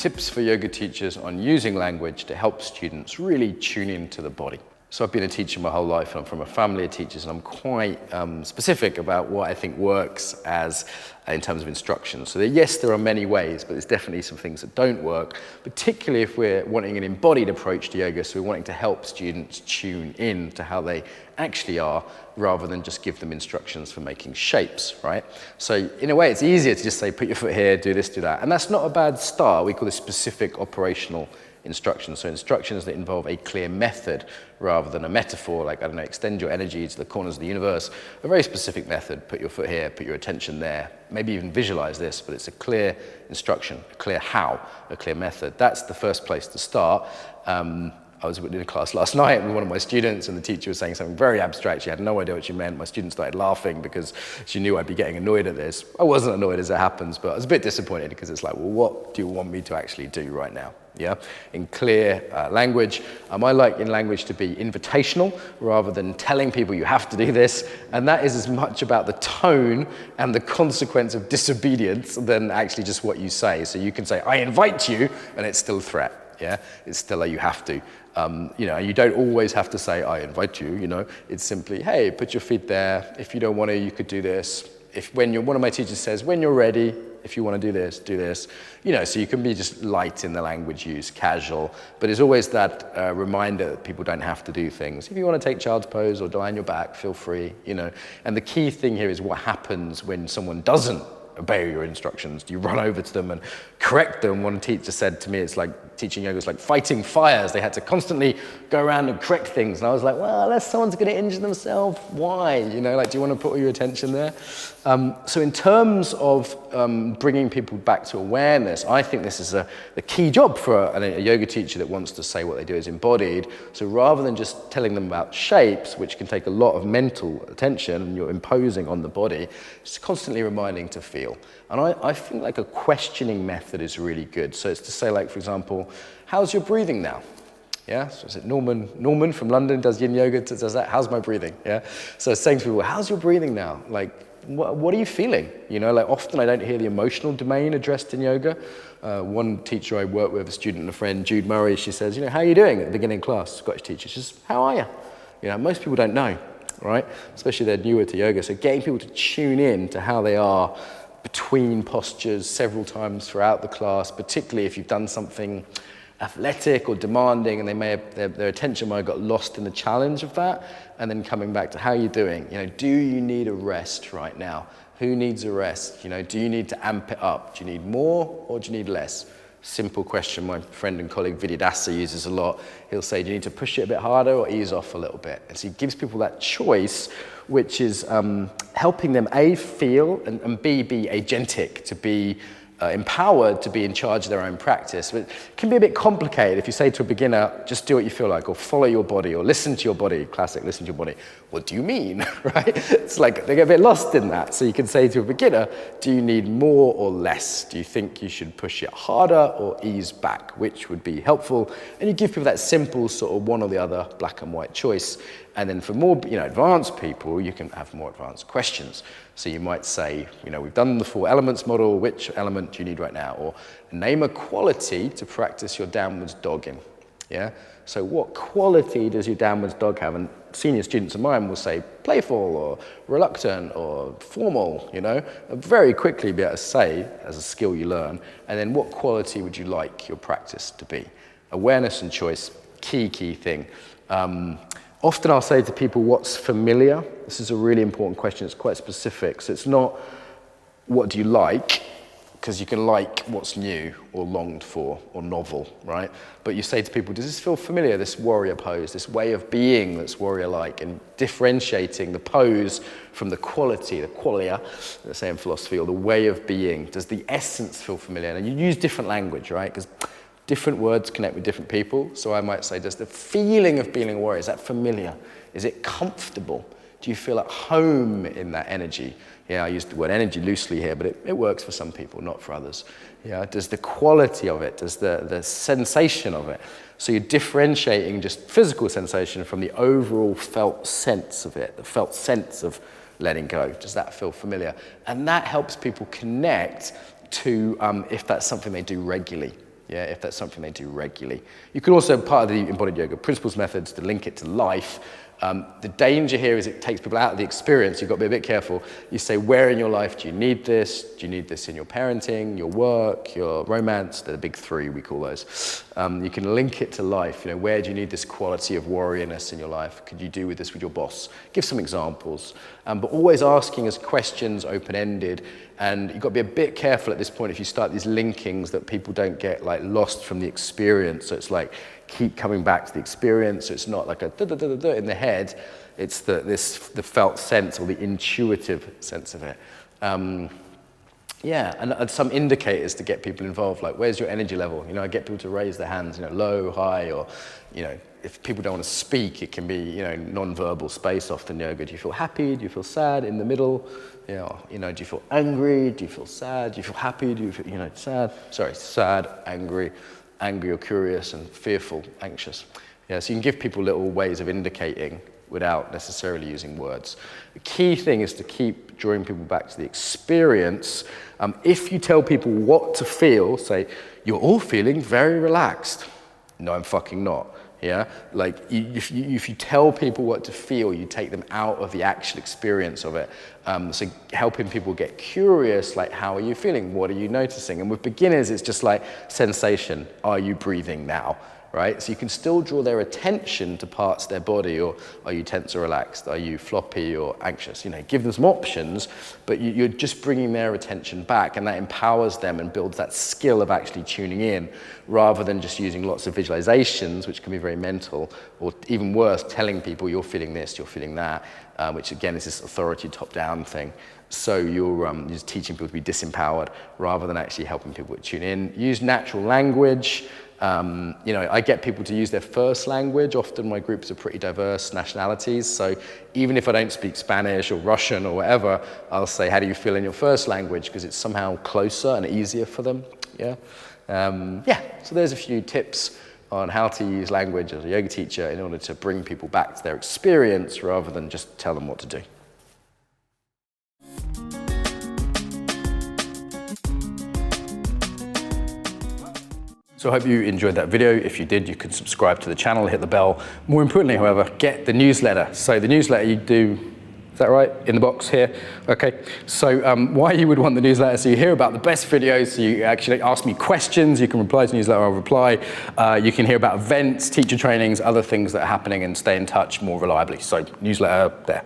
tips for yoga teachers on using language to help students really tune into the body. So I've been a teacher my whole life, and I'm from a family of teachers, and I'm quite specific about what I think works in terms of instruction. So yes, there are many ways, but there's definitely some things that don't work, particularly if we're wanting an embodied approach to yoga, so we're wanting to help students tune in to how they actually are, rather than just give them instructions for making shapes, right? So in a way, it's easier to just say, put your foot here, do this, do that. And that's not a bad start. We call this specific operational instructions. So instructions that involve a clear method rather than a metaphor, like, I don't know, extend your energy to the corners of the universe. A very specific method, put your foot here, put your attention there, maybe even visualize this, but it's a clear instruction, a clear how, a clear method. That's the first place to start. I was in a class last night with one of my students, and the teacher was saying something very abstract. She had no idea what she meant. My student started laughing because she knew I'd be getting annoyed at this. I wasn't annoyed, as it happens, but I was a bit disappointed because it's like, well, what do you want me to actually do right now? Yeah, in clear language. I like in language to be invitational rather than telling people you have to do this, and that is as much about the tone and the consequence of disobedience than actually just what you say. So you can say, I invite you, and it's still a threat. Yeah, it's still a you have to. You don't always have to say, I invite you, It's simply, hey, put your feet there. If you don't want to, you could do this. One of my teachers says, when you're ready, if you want to do this, do this. So you can be just light in the language use, casual, but it's always that reminder that people don't have to do things. If you want to take child's pose or lie on your back, feel free, And the key thing here is what happens when someone doesn't obey your instructions. Do you run over to them and correct them? One teacher said to me, it's like teaching yoga is like fighting fires. They had to constantly go around and correct things. And I was like, well, unless someone's going to injure themselves, why? Do you want to put all your attention there? So in terms of bringing people back to awareness, I think this is the key job for a yoga teacher that wants to say what they do is embodied. So rather than just telling them about shapes, which can take a lot of mental attention and you're imposing on the body, just constantly reminding to feel. And I think like a questioning method is really good. So it's to say, like, for example, how's your breathing now? Yeah, so is it Norman from London does yin yoga, does that, how's my breathing? Yeah, so saying to people, how's your breathing now? Like, what are you feeling? Like often I don't hear the emotional domain addressed in yoga. One teacher I work with, a student and a friend, Jude Murray, she says, how are you doing at the beginning of class? Scottish teacher, she says, how are you? Most people don't know, right? Especially they're newer to yoga. So getting people to tune in to how they are between postures several times throughout the class, particularly if you've done something athletic or demanding and they may have, their attention might have got lost in the challenge of that, and then coming back to how you're doing. Do you need a rest right now? Who needs a rest? Do you need to amp it up? Do you need more or do you need less? Simple question my friend and colleague Vidyadasa uses a lot. He'll say, do you need to push it a bit harder or ease off a little bit? And so he gives people that choice, which is helping them A, feel, and B, be agentic, to be empowered to be in charge of their own practice. But it can be a bit complicated if you say to a beginner, just do what you feel like, or follow your body, or listen to your body. Classic, listen to your body. What do you mean, right? It's like they get a bit lost in that. So you can say to a beginner, do you need more or less? Do you think you should push it harder or ease back? Which would be helpful? And you give people that simple sort of one or the other, black and white choice. And then for more advanced people, you can have more advanced questions. So you might say, we've done the 4 elements model, which element do you need right now? Or name a quality to practice your downwards dog in. Yeah? So what quality does your downwards dog have? And senior students of mine will say playful or reluctant or formal, very quickly be able to say, as a skill you learn, and then what quality would you like your practice to be? Awareness and choice, key thing. Often I'll say to people, what's familiar? This is a really important question. It's quite specific. So it's not, what do you like? Because you can like what's new or longed for or novel, right? But you say to people, does this feel familiar, this warrior pose, this way of being that's warrior-like, and differentiating the pose from the quality, the qualia, let's say in philosophy, or the way of being. Does the essence feel familiar? And you use different language, right? Because different words connect with different people. So I might say, does the feeling of being a warrior, is that familiar? Is it comfortable? Do you feel at home in that energy? Yeah, I use the word energy loosely here, but it works for some people, not for others. Yeah, does the quality of it, does the sensation of it? So you're differentiating just physical sensation from the overall felt sense of it, the felt sense of letting go. Does that feel familiar? And that helps people connect to if that's something they do regularly. yeah, if that's something they do regularly. You can also, part of the embodied yoga principles methods, to link it to life. The danger here is it takes people out of the experience. You've got to be a bit careful. You say, where in your life do you need this? Do you need this in your parenting, your work, your romance? They're the big three, we call those. You can link it to life. You know, where do you need this quality of warriorness in your life? Could you do with this with your boss? Give some examples. But always asking as questions, open-ended. And you've got to be a bit careful at this point if you start these linkings that people don't get like lost from the experience. So it's like, keep coming back to the experience. So it's not like a da-da-da-da-da in the head. It's the felt sense or the intuitive sense of it. Yeah, and some indicators to get people involved, like where's your energy level? You know, I get people to raise their hands, you know, low, high, or, you know, if people don't want to speak, it can be, you know, non-verbal space often yoga. Do you feel happy? Do you feel sad? In the middle? You know, do you feel angry? Do you feel sad? Do you feel happy? Do you feel, you know, sad? Sorry, sad, angry or curious, and fearful, anxious. Yeah, so you can give people little ways of indicating without necessarily using words. The key thing is to keep drawing people back to the experience. If you tell people what to feel, say, you're all feeling very relaxed. No, I'm fucking not. Yeah, like if you tell people what to feel, you take them out of the actual experience of it. So helping people get curious, like, how are you feeling? What are you noticing? And with beginners, it's just like sensation. Are you breathing now? Right? So you can still draw their attention to parts of their body, or are you tense or relaxed? Are you floppy or anxious? You know, give them some options, but you're just bringing their attention back, and that empowers them and builds that skill of actually tuning in, rather than just using lots of visualizations, which can be very mental, or even worse, telling people you're feeling this, you're feeling that, which again is this authority top-down thing. So you're just teaching people to be disempowered rather than actually helping people to tune in. Use natural language. You know, I get people to use their first language. Often my groups are pretty diverse nationalities. So even if I don't speak Spanish or Russian or whatever, I'll say, how do you feel in your first language? Because it's somehow closer and easier for them. Yeah. Yeah, so there's a few tips on how to use language as a yoga teacher in order to bring people back to their experience rather than just tell them what to do. So I hope you enjoyed that video. If you did, you can subscribe to the channel, hit the bell. More importantly, however, get the newsletter. So the newsletter you do, is that right? In the box here? Okay. So why you would want the newsletter, so you hear about the best videos, so you actually ask me questions, you can reply to the newsletter, I'll reply. You can hear about events, teacher trainings, other things that are happening, and stay in touch more reliably. So newsletter there.